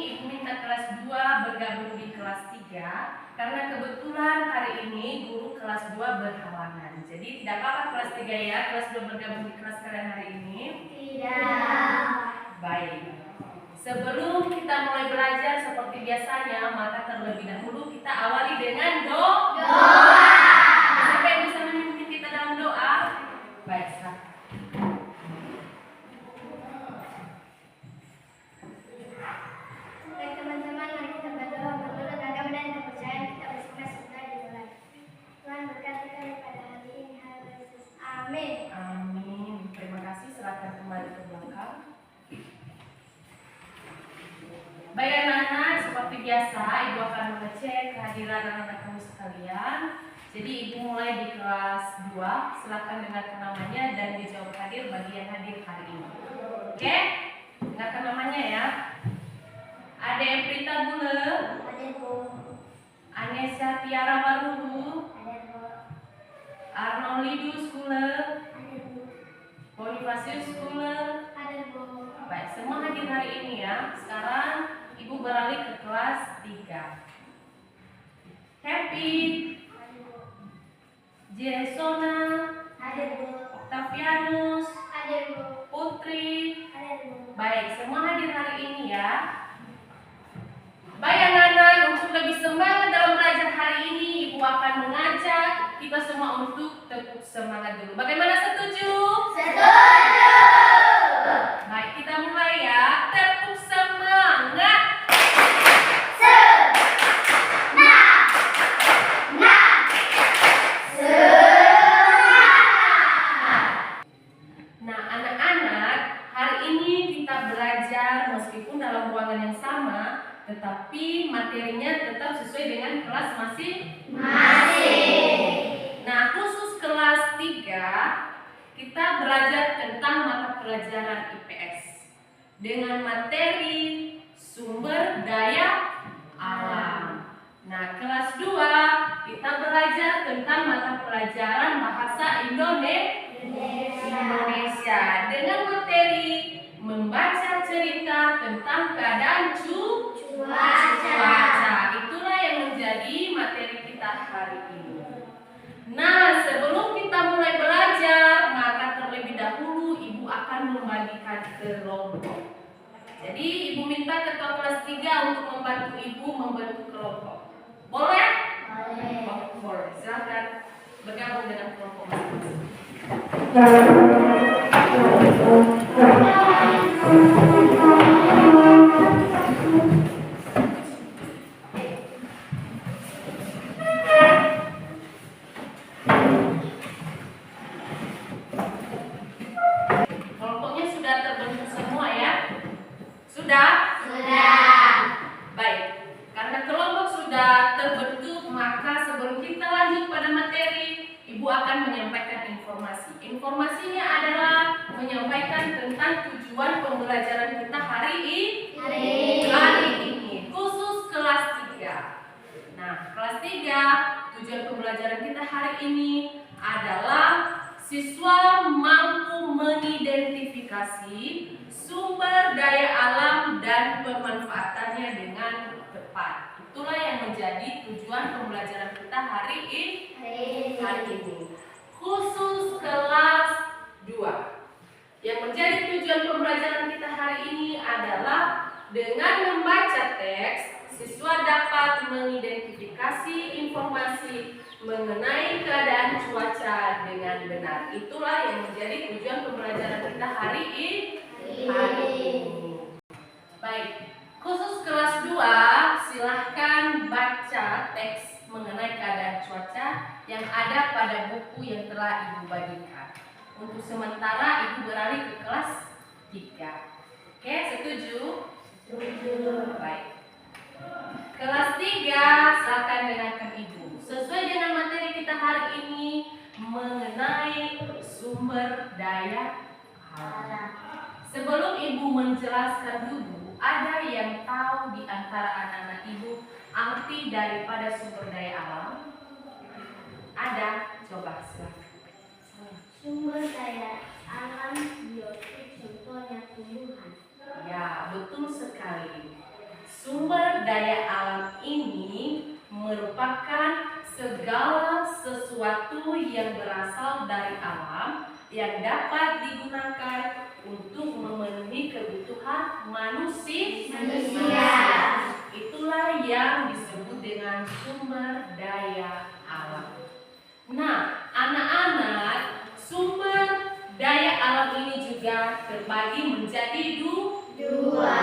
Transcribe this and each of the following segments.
Ibu minta kelas 2 bergabung di kelas 3 karena kebetulan hari ini guru kelas 2 berhalangan. Jadi tidak apa-apa kelas 3 ya, kelas 2 bergabung di kelas kalian hari ini? Tidak. Baik. Sebelum kita mulai belajar seperti biasanya, maka terlebih dahulu kita awali dengan doa. Siapa yang bisa memimpin kita dalam doa? Baik, silakan. Baik teman-teman, mari kita berdoa menurut agama dan kepercayaan kita bersama sudah dimulai. Tuhan berkati kami pada hari ini, hari Yesus. Amin. Amin. Terima kasih. Silakan kembali ke belakang. Baik anak-anak, seperti biasa Ibu akan mengecek kehadiran anak-anak kamu sekalian. Jadi Ibu mulai di kelas 2, silakan dengarkan namanya dan dijawab hadir bagi yang hadir hari ini. Oke? Dengarkan namanya ya. Ade Prita Bule, Ada Bu. Anessa Tiara Maruhu, Ada Bu. Arnolidus Kule, Ada Bu. Bonifasius Kule. Ada Bu. Baik, semua hadir hari ini ya. Sekarang Ibu beralih ke kelas 3. Happy, Ada Bu. Jesona, Ada Bu. Octavianus, Ada Bu. Putri. Ada Bu. Baik, semua hadir hari ini ya. Baik anak-anak, untuk lebih semangat dalam belajar hari ini, Ibu akan mengajak kita semua untuk tepuk semangat dulu. Bagaimana, setuju? Setuju. Baik, kita mulai ya. Tepuk semangat. Nah, anak-anak, hari ini kita belajar meskipun dalam ruangan yang sama, tetapi materinya tetap sesuai dengan kelas masing-masing. Nah, khusus kelas 3, kita belajar tentang mata pelajaran IPS dengan materi sumber daya alam. Nah, kelas 2, kita belajar tentang mata pelajaran bahasa Indonesia dengan materi membaca cerita tentang keadaan cuaca. Itulah yang menjadi materi kita hari ini. Nah, sebelum kita mulai belajar, maka terlebih dahulu Ibu akan membagikan kelompok. Jadi Ibu minta ketua kelas 3 untuk membantu Ibu membentuk kelompok. Boleh? Boleh. Silakan bergabung dengan kelompok masing-masing. Kelompoknya sudah terbentuk semua ya? Sudah? Baik. Karena kelompok sudah terbentuk, maka sebelum kita lanjut pada materi, Ibu akan menyampaikan informasi. Informasinya adalah menyampaikan tentang tujuan pembelajaran kita hari ini, khusus kelas 3. Nah, kelas 3, tujuan pembelajaran kita hari ini adalah siswa mampu mengidentifikasi sumber daya alam dan pemanfaatannya dengan tepat. Itulah yang menjadi tujuan pembelajaran kita hari ini. Khusus kelas 2. Yang menjadi tujuan pembelajaran kita hari ini adalah dengan membaca teks, siswa dapat mengidentifikasi informasi mengenai keadaan cuaca dengan benar. Itulah yang menjadi tujuan pembelajaran kita hari ini. Baik, khusus kelas 2, silahkan baca teks mengenai keadaan cuaca yang ada pada buku yang telah Ibu bagikan. Untuk sementara Ibu beralih ke kelas 3. Oke, setuju? Setuju. Baik. Kelas 3, silakan dengarkan Ibu. Sesuai dengan materi kita hari ini mengenai sumber daya alam. Sebelum Ibu menjelaskan dulu, ada yang tahu di antara anak-anak Ibu arti daripada sumber daya alam? Ada? Coba silakan. Sumber daya alam biotik, contohnya tumbuhan. Ya, betul sekali. Sumber daya alam ini merupakan segala sesuatu yang berasal dari alam yang dapat digunakan untuk memenuhi kebutuhan manusia. Itulah yang disebut dengan sumber daya alam. Nah, anak-anak, sumber daya alam ini juga terbagi menjadi dua.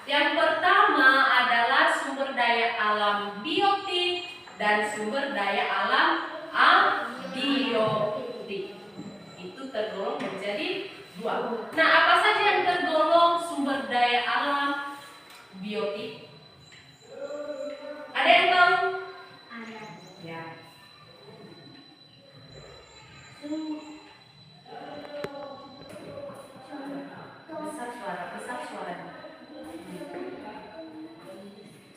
Yang pertama adalah sumber daya alam biotik dan sumber daya alam abiotik. Itu tergolong menjadi dua. Nah, apa saja yang tergolong sumber daya alam biotik? Ada yang tahu? Ada. Ya. Besar suara.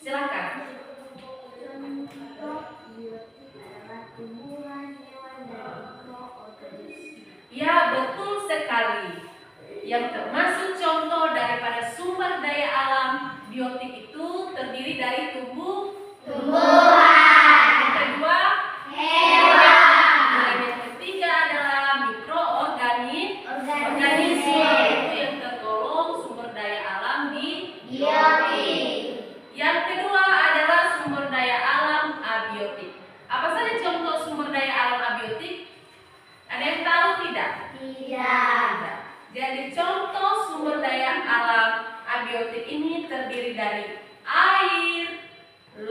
Silakan. Contoh biotik adalah tumbuhan, hewan, dan mikroorganisme. Ya, betul sekali. Yang termasuk contoh daripada sumber daya alam biotik itu terdiri dari tumbuhan. Yang kedua, hewan. Dan yang ketiga adalah mikroorganisme. Itu yang tergolong sumber daya alam biotik. Yang kedua adalah sumber daya alam abiotik. Apa saja contoh sumber daya alam abiotik? Ada yang tahu tidak? Tidak. Jadi contoh sumber daya alam abiotik ini terdiri dari air,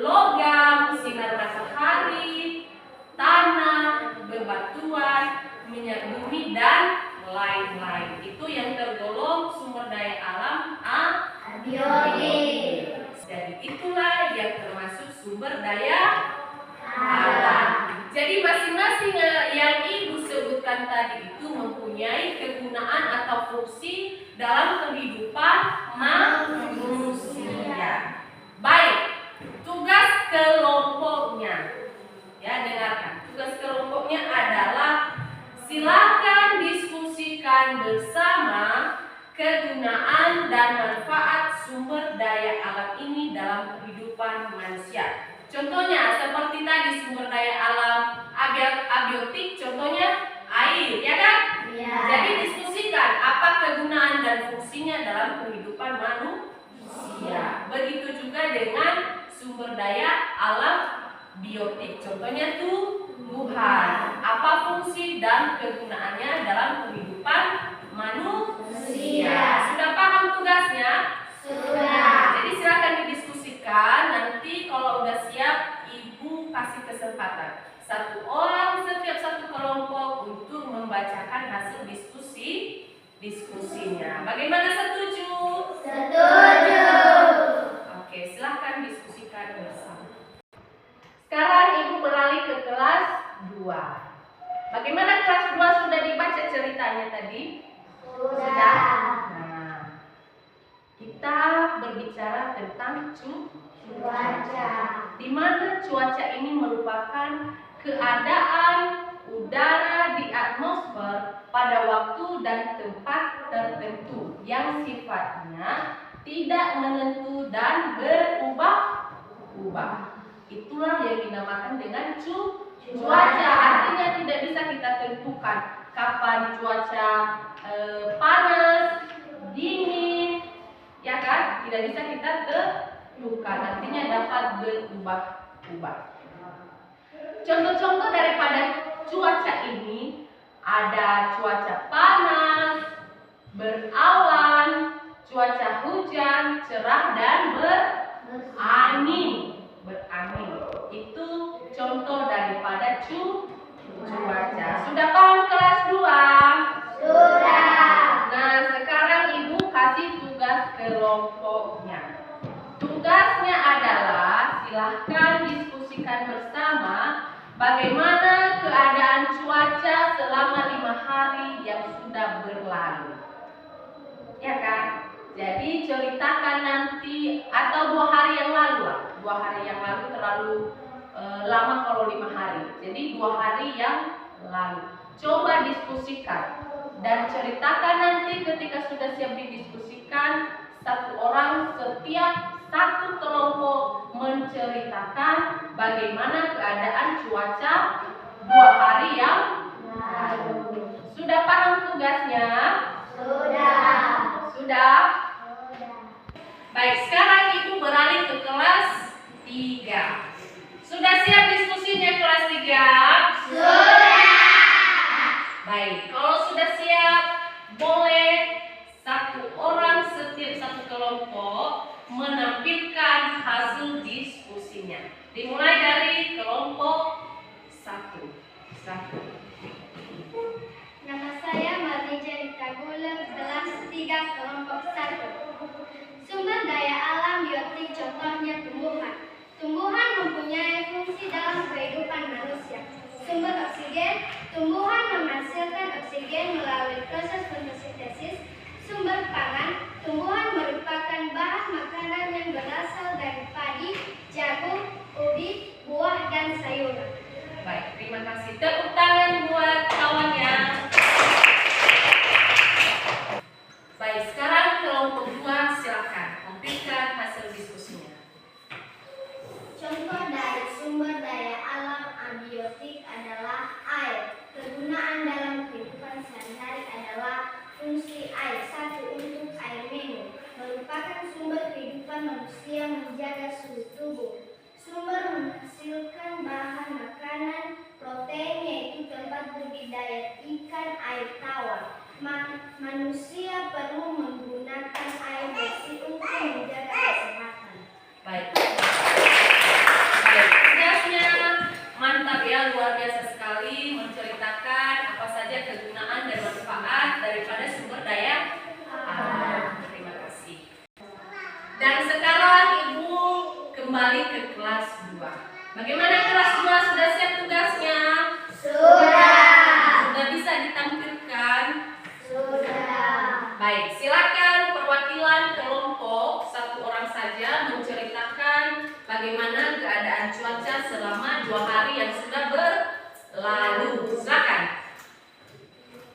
logam, sinar matahari, tanah, bebatuan, minyak bumi, dan lain-lain. Itu yang tergolong sumber daya alam abiotik. Jadi itulah yang termasuk sumber daya alam. Jadi masing-masing yang ibu sebutkan tadi itu mempunyai kegunaan atau fungsi dalam kehidupan manusia. Baik, tugas kelompoknya. Ya, dengarkan. Tugas kelompoknya adalah silakan diskusikan bersama kegunaan dan manfaat sumber daya alam ini dalam kehidupan manusia. Contohnya seperti tadi sumber daya alam abiotik, contohnya air, ya kan? Ya. Jadi diskusikan apa kegunaan dan fungsinya dalam kehidupan manusia. Begitu juga dengan sumber daya alam biotik, contohnya tumbuhan. Apa fungsi dan kegunaannya dalam kehidupan manusia? Sudah paham tugasnya? Sudah. Jadi silakan didiskusikan. Nanti kalau udah siap, ibu kasih kesempatan satu orang setiap satu kelompok untuk membacakan hasil diskusinya. Bagaimana, setuju? Setuju. Oke, silakan diskusikan bersama. Sekarang ibu beralih ke kelas 2. Bagaimana kelas 2, sudah dibaca ceritanya tadi? Sudah. Nah, kita berbicara tentang Cuaca. di mana cuaca ini merupakan keadaan udara di atmosfer pada waktu dan tempat tertentu yang sifatnya tidak menentu dan berubah-ubah. Itulah yang dinamakan dengan cuaca. Artinya tidak bisa kita tentukan kapan cuaca panas, dingin, ya kan? Tidak bisa kita tentukan. Artinya dapat berubah-ubah. Contoh-contoh daripada cuaca ini ada cuaca panas, berawan, cuaca hujan, cerah, dan berangin. Itu contoh daripada cuaca. Sudah paham kelas 2? Sudah. Nah, sekarang ibu kasih tugas kelompoknya. Tugasnya adalah silahkan diskusikan bersama bagaimana keadaan cuaca selama 5 hari yang sudah berlalu. Ya kan? Jadi ceritakan nanti, atau 2 hari yang lalu lah. 2 hari yang lalu terlalu lama kalau 5 hari. Jadi 2 hari yang lalu. Coba diskusikan dan ceritakan nanti ketika sudah siap didiskusikan, satu orang setiap satu kelompok menceritakan bagaimana keadaan cuaca 2 hari yang lalu. Sudah paham tugasnya? Sudah? Baik, sekarang Ibu beralih ke kelas 3. Sudah siap diskusinya kelas 3? Baik, kalau sudah siap, boleh satu orang setiap satu kelompok menampilkan hasil diskusinya. Dimulai dari kelompok 1. Nama saya Marija Itaguler, kelas 3 kelompok 1. Sumber daya alam biotik contohnya tumbuhan. Tumbuhan mempunyai fungsi dalam kehidupan manusia. Sumber oksigen, tumbuhan menghasilkan oksigen melalui proses fotosintesis. Sumber pangan, tumbuhan merupakan bahan makanan yang berasal dari padi, jagung, ubi, buah, dan sayuran. Baik, terima kasih. Tepuk tangan buat kawannya. Baik, sekarang kelompok 2 silakan tampilkan hasil diskusinya. Contoh dari sumber daya alam abiotik adalah air. Kegunaan dalam kehidupan sehari-hari adalah fungsi air. 1. Untuk air minum, merupakan sumber kehidupan manusia menjaga suhu tubuh. Sumber menghasilkan bahan makanan, protein yaitu tempat budidaya ikan air tawar. Manusia perlu menggunakan air bersih untuk menjaga kesehatan. Baik, tugasnya mantap ya, luar biasa sekali menceritakan apa saja kegunaan dan manfaat daripada sumber daya alam. Terima kasih. Dan sekarang Ibu kembali ke kelas 2. Bagaimana kelas 2, sudah siap tugasnya? Sudah bisa ditampilkan? Baik, silakan perwakilan kelompok 1 orang saja menceritakan bagaimana keadaan cuaca selama 2 hari yang sudah berlalu. Silakan.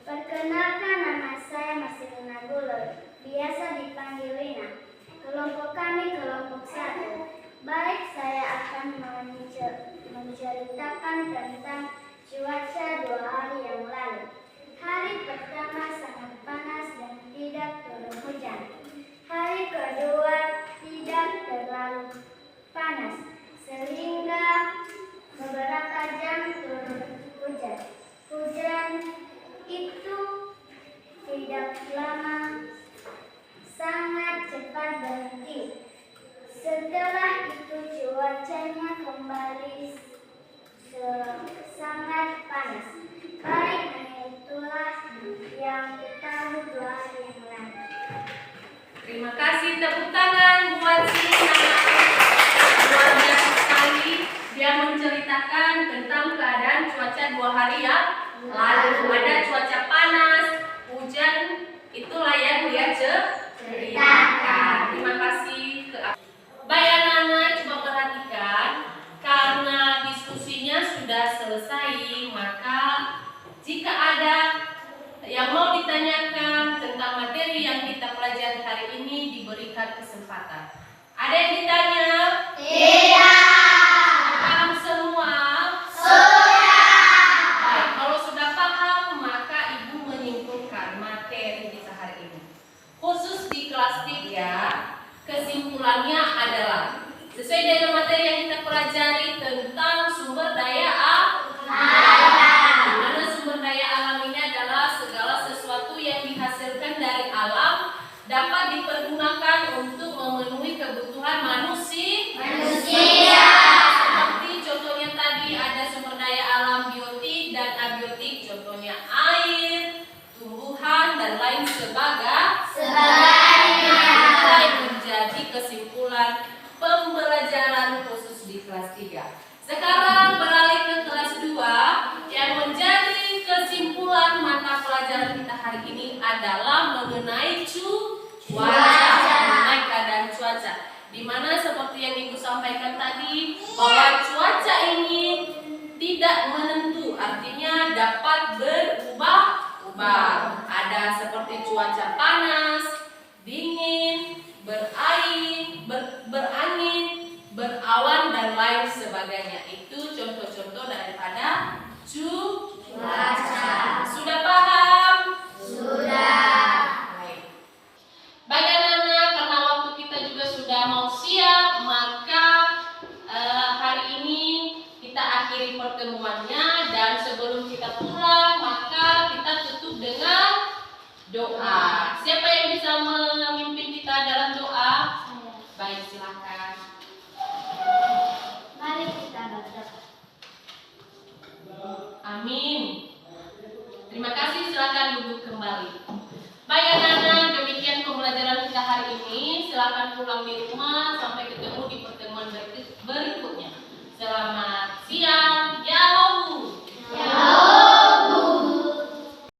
Perkenalkan, nama saya Marcelina Guler, biasa dipanggil Lina. Kelompok kami kelompok 1. Baik, saya akan menceritakan tentang cuaca 2 hari yang lalu. Hari pertama sangat panas dan tidak turun hujan. Hari kedua tidak terlalu panas, sehingga beberapa jam turun hujan. Hujan itu tidak lama, sangat cepat berhenti. Setelah itu cuacanya kembali sangat panas. Baik, itulah yang tahu 2 hari yang lalu. Terima kasih, tepuk tangan buat Sina. Luar biasa sekali dia menceritakan tentang keadaan cuaca 2 hari yang lalu. Ada cuaca panas, hujan, itulah yang dia ceritakan. Terima kasih. Baik anak-anak, coba perhatikan, karena diskusinya sudah selesai, maka jika ada yang mau ditanyakan tentang materi yang kita pelajari hari ini, diberikan kesempatan. Ada yang ditanya? Tidak. Paham semua? Baik, kalau sudah paham, maka Ibu menyimpulkan materi kita hari ini. Khusus di kelas 3, kesimpulannya adalah sesuai dengan materi yang kita pelajari tentang sumber daya alam. Di mana sumber daya alam ini adalah segala sesuatu yang dihasilkan dari alam dapat dipergunakan untuk memenuhi kebutuhan manusia. Seperti contohnya tadi ada sumber daya alam biotik dan abiotik, contohnya air, tumbuhan dan lain sebagainya. Menjadi kesimpulan pembelajaran khusus di kelas 3. Sekarang beralih ke kelas 2 yang menjadi kesimpulan mata pelajaran kita hari ini adalah mengenai cuaca, mengenai keadaan cuaca. Di mana seperti yang Ibu sampaikan tadi bahwa cuaca ini tidak menentu, artinya dapat berubah-ubah. Ada seperti cuaca panas, dingin, berangin, berawan dan lain sebagainya. Itu contoh-contoh daripada cuaca.